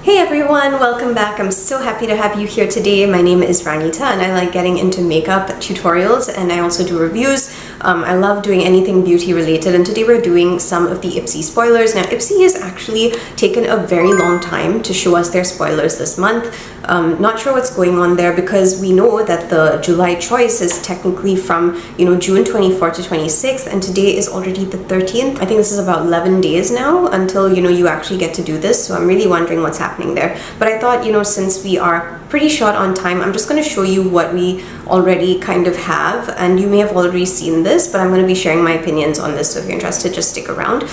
Hey everyone, welcome back. I'm so happy to have you here today. My name is Ranita and I like getting into makeup tutorials and I also do reviews. I love doing anything beauty related, and today we're doing some of the IPSY spoilers. Now IPSY has actually taken a very long time to show us their spoilers this month. Not sure what's going on there because we know that the July choice is technically from June 24th to 26th, and today is already the 13th. I think this is about 11 days now until you actually get to do this, so I'm really wondering what's happening there. But I thought since we are pretty short on time, I'm just going to show you what we already kind of have, and you may have already seen this, but I'm going to be sharing my opinions on this, so if you're interested, just stick around.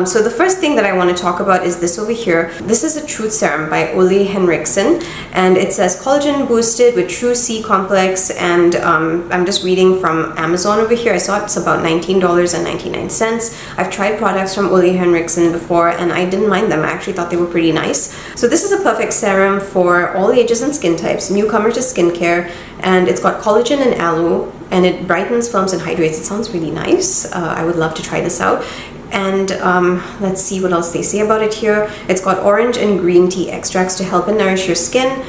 So the first thing that I want to talk about is this over here. This is a Truth Serum by Ole Henriksen, and it says collagen boosted with true C complex, and I'm just reading from Amazon over here. I saw it's about $19.99. I've tried products from Ole Henriksen before and I didn't mind them. I actually thought they were pretty nice. So this is a perfect serum for all ages and skin types, newcomer to skincare, and it's got collagen and aloe, and it brightens, firms, and hydrates. It sounds really nice. I would love to try this out. And let's see what else they say about it here. It's got orange and green tea extracts to help and nourish your skin.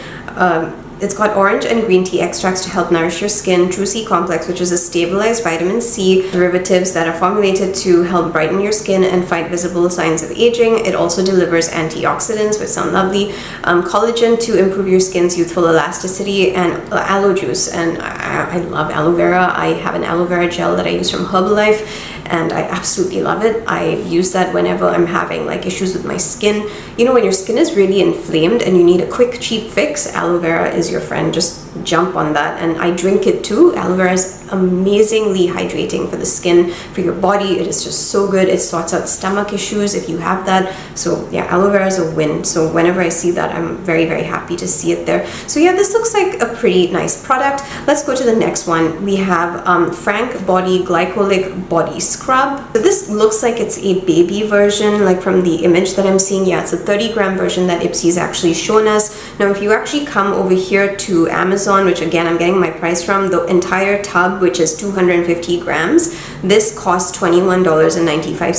It's got orange and green tea extracts to help nourish your skin, True C Complex, which is a stabilized vitamin C derivatives that are formulated to help brighten your skin and fight visible signs of aging. It also delivers antioxidants, which sound lovely, collagen to improve your skin's youthful elasticity, and aloe juice. And I love aloe vera. I have an aloe vera gel that I use from Herbalife, and I absolutely love it. I use that whenever I'm having like issues with my skin. When your skin is really inflamed and you need a quick, cheap fix, aloe vera is your friend. Just jump on that. And I drink it too. Aloe vera is amazingly hydrating for the skin, for your body. It is just so good. It sorts out stomach issues if you have that. So yeah, aloe vera is a win. So whenever I see that, I'm very, very happy to see it there. So yeah, this looks like a pretty nice product. Let's go to the next one. We have Frank Body Glycolic Body Scrub. So this looks like it's a baby version, like from the image that I'm seeing. Yeah, it's a 30-gram version that IPSY has actually shown us. Now, if you actually come over here to Amazon, which again, I'm getting my price from, the entire tub, which is 250 grams, this costs $21.95.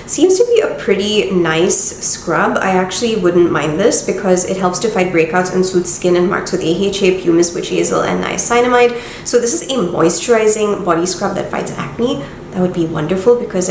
Seems to be a pretty nice scrub. I actually wouldn't mind this because it helps to fight breakouts and soothe skin and marks with AHA, pumice, witch hazel, and niacinamide. So this is a moisturizing body scrub that fights acne. That would be wonderful because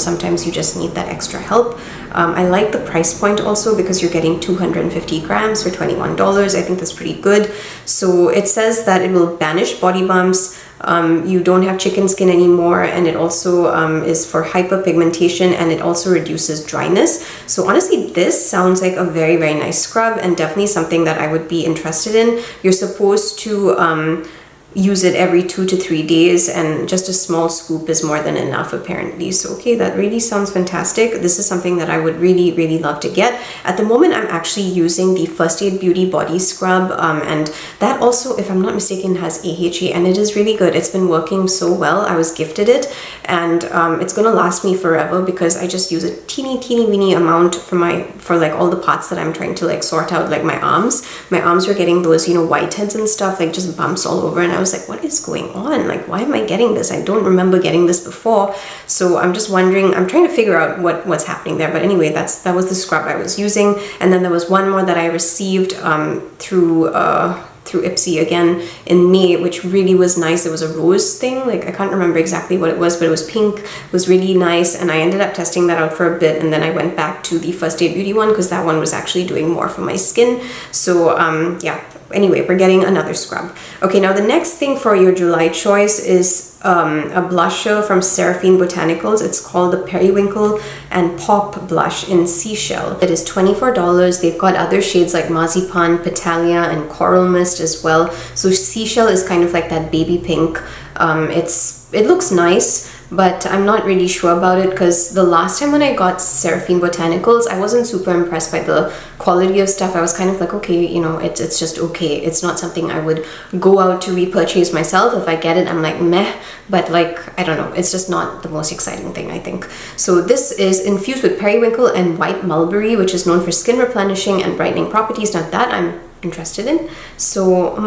sometimes you just need that extra help. I like the price point also because you're getting 250 grams for $21. I think that's pretty good. So it says that it will banish body bumps. You don't have chicken skin anymore, and it also is for hyperpigmentation, and it also reduces dryness. So honestly, this sounds like a very, very nice scrub and definitely something that I would be interested in. You're supposed to use it every 2 to 3 days, and just a small scoop is more than enough apparently. So okay, that really sounds fantastic. This is something that I would really, really love to get. At the moment, I'm actually using the First Aid Beauty Body Scrub, and that also, if I'm not mistaken, has AHA, and it is really good. It's been working so well. I was gifted it, and it's gonna last me forever because I just use a teeny weeny amount for like all the parts that I'm trying to like sort out, like my arms. My arms were getting those whiteheads and stuff, like just bumps all over, and I was like, what is going on? Like, why am I getting this? I don't remember getting this before. So I'm just wondering, I'm trying to figure out what's happening there. But anyway, that was the scrub I was using. And then there was one more that I received through IPSY again in May, which really was nice. It was a rose thing. Like, I can't remember exactly what it was, but it was pink. It was really nice. And I ended up testing that out for a bit. And then I went back to the First Aid Beauty one because that one was actually doing more for my skin. So yeah. Anyway, we're getting another scrub. Okay, now the next thing for your July choice is a blusher from Seraphine Botanicals. It's called the Periwinkle and Pop Blush in Seashell. It is $24. They've got other shades like Marzipan, Petalia, and Coral Mist as well. So Seashell is kind of like that baby pink. It looks nice, but I'm not really sure about it because the last time when I got Seraphine Botanicals, I wasn't super impressed by the quality of stuff. I was kind of like, okay, it's just okay. It's not something I would go out to repurchase myself. If I get it, I'm like, meh, but like, I don't know. It's just not the most exciting thing, I think. So this is infused with periwinkle and white mulberry, which is known for skin replenishing and brightening properties. Now that I'm interested in. So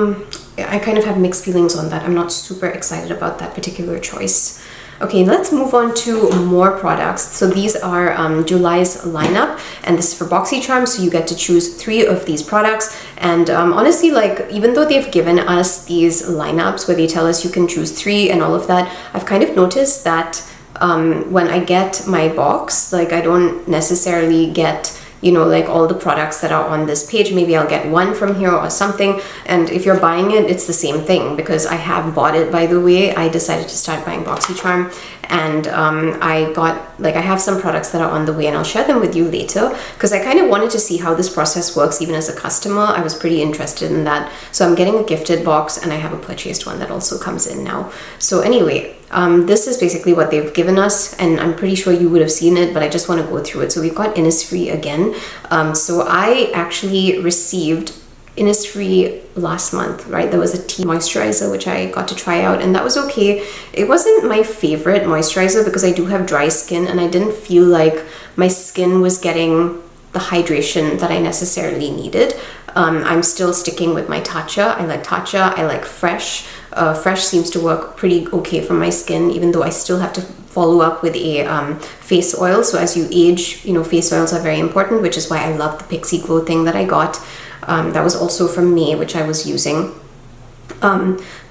I kind of have mixed feelings on that. I'm not super excited about that particular choice. Okay, let's move on to more products. So these are July's lineup, and this is for Boxycharm, so you get to choose 3 of these products. And honestly, like, even though they've given us these lineups where they tell us you can choose 3 and all of that, I've kind of noticed that when I get my box, like, I don't necessarily get, you know, like all the products that are on this page. Maybe I'll get 1 from here or something. And if you're buying it, it's the same thing, because I have bought it, by the way. I decided to start buying Boxycharm, and I have some products that are on the way, and I'll share them with you later, because I kind of wanted to see how this process works even as a customer. I was pretty interested in that. So I'm getting a gifted box, and I have a purchased one that also comes in now. So anyway, this is basically what they've given us, and I'm pretty sure you would have seen it, but I just want to go through it. So we've got Innisfree again. So I actually received Innisfree last month, right? There was a tea moisturizer which I got to try out, and that was okay. It wasn't my favorite moisturizer because I do have dry skin, and I didn't feel like my skin was getting the hydration that I necessarily needed. I'm still sticking with my Tatcha. I like Tatcha. I like Fresh. Fresh seems to work pretty okay for my skin, even though I still have to follow up with a face oil. So as you age, you know, face oils are very important, which is why I love the Pixie Glow thing that I got. That was also from May, which I was using.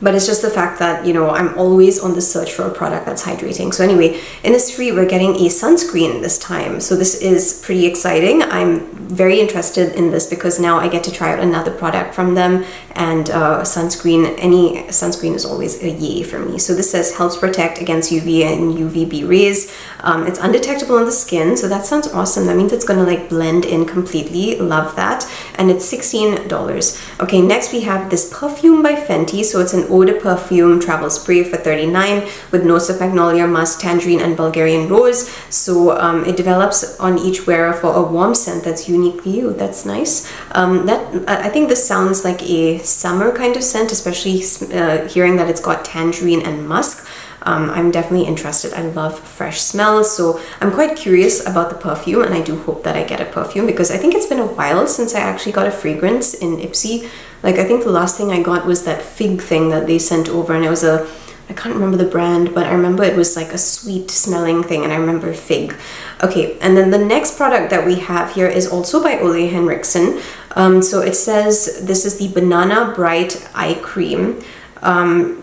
But it's just the fact that, you know, I'm always on the search for a product that's hydrating. So anyway, in Innisfree, we're getting a sunscreen this time. So this is pretty exciting. I'm very interested in this because now I get to try out another product from them. And sunscreen, any sunscreen is always a yay for me. So this says helps protect against UV and UVB rays. It's undetectable on the skin. So that sounds awesome. That means it's going to like blend in completely. Love that. And it's $16. Okay, next we have this perfume by Fenty. So it's an eau de perfume travel spray for $39 with notes of magnolia, musk, tangerine, and Bulgarian rose. So it develops on each wearer for a warm scent that's uniquely you. That's nice. I think this sounds like a summer kind of scent, especially hearing that it's got tangerine and musk. I'm definitely interested. I love fresh smells, so I'm quite curious about the perfume, and I do hope that I get a perfume because I think it's been a while since I actually got a fragrance in IPSY. Like, I think the last thing I got was that fig thing that they sent over, and it was I can't remember the brand, but I remember it was like a sweet smelling thing, and I remember fig. Okay, and then the next product that we have here is also by Ole Henriksen. So it says this is the Banana Bright Eye Cream.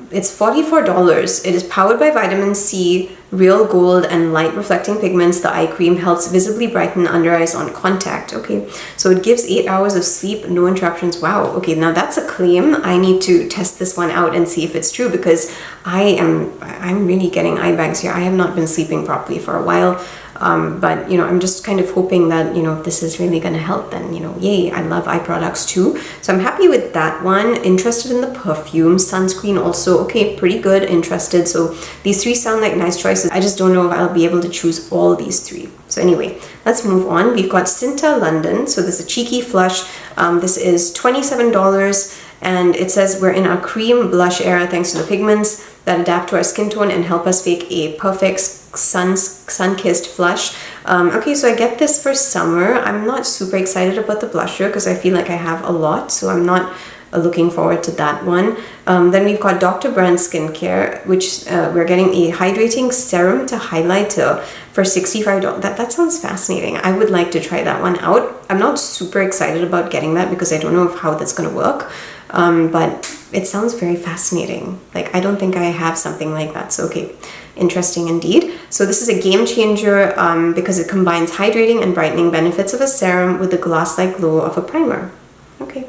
It's $44. It is powered by vitamin C, real gold, and light reflecting pigments. The eye cream helps visibly brighten under eyes on contact. Okay, so it gives 8 hours of sleep, no interruptions. Wow. Okay, now that's a claim. I need to test this one out and see if it's true because I'm really getting eye bags here. I have not been sleeping properly for a while. But, you know, I'm just kind of hoping that, you know, if this is really going to help, then, you know, yay, I love eye products too. So I'm happy with that one. Interested in the perfume. Sunscreen also, okay, pretty good. Interested. So these 3 sound like nice choices. I just don't know if I'll be able to choose all these 3. So anyway, let's move on. We've got Cinta London. So this is a cheeky flush. This is $27. And it says we're in our cream blush era thanks to the pigments that adapt to our skin tone and help us make a perfect sun-kissed flush. Okay, so I get this for summer. I'm not super excited about the blusher because I feel like I have a lot, so I'm not looking forward to that one. Then we've got Dr. Brand Skincare, which we're getting a hydrating serum to highlighter for $65. That sounds fascinating. I would like to try that one out. I'm not super excited about getting that because I don't know how that's going to work. But it sounds very fascinating. Like, I don't think I have something like that. So, okay, interesting indeed. So this is a game changer because it combines hydrating and brightening benefits of a serum with the glass-like glow of a primer. Okay,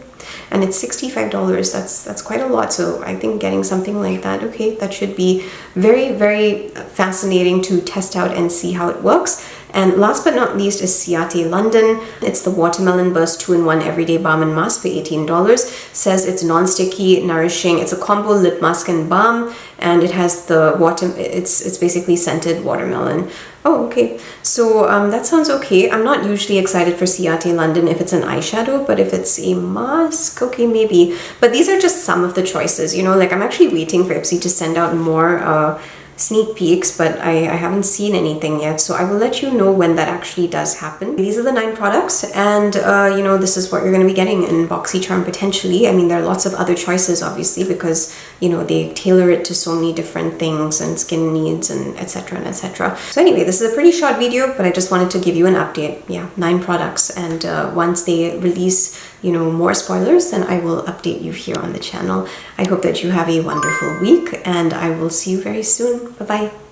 and it's $65. That's quite a lot. So I think getting something like that, okay, that should be very, very fascinating to test out and see how it works. And last but not least is Ciate London. It's the Watermelon Burst 2-in-1 Everyday Balm and Mask for $18. Says it's non-sticky, nourishing. It's a combo lip mask and balm, and it has the it's basically scented watermelon. Oh, okay. So that sounds okay. I'm not usually excited for Ciate London if it's an eyeshadow, but if it's a mask, okay, maybe. But these are just some of the choices, you know, like I'm actually waiting for IPSY to send out more sneak peeks, but I haven't seen anything yet, so I will let you know when that actually does happen. These are the 9 products, and you know, this is what you're going to be getting in Boxycharm potentially. I mean, there are lots of other choices obviously, because you know, they tailor it to so many different things and skin needs and etc and etc. So anyway, this is a pretty short video, but I just wanted to give you an update. Yeah, 9 products, and once they release, you know, more spoilers, then I will update you here on the channel. I hope that you have a wonderful week, and I will see you very soon. Bye bye.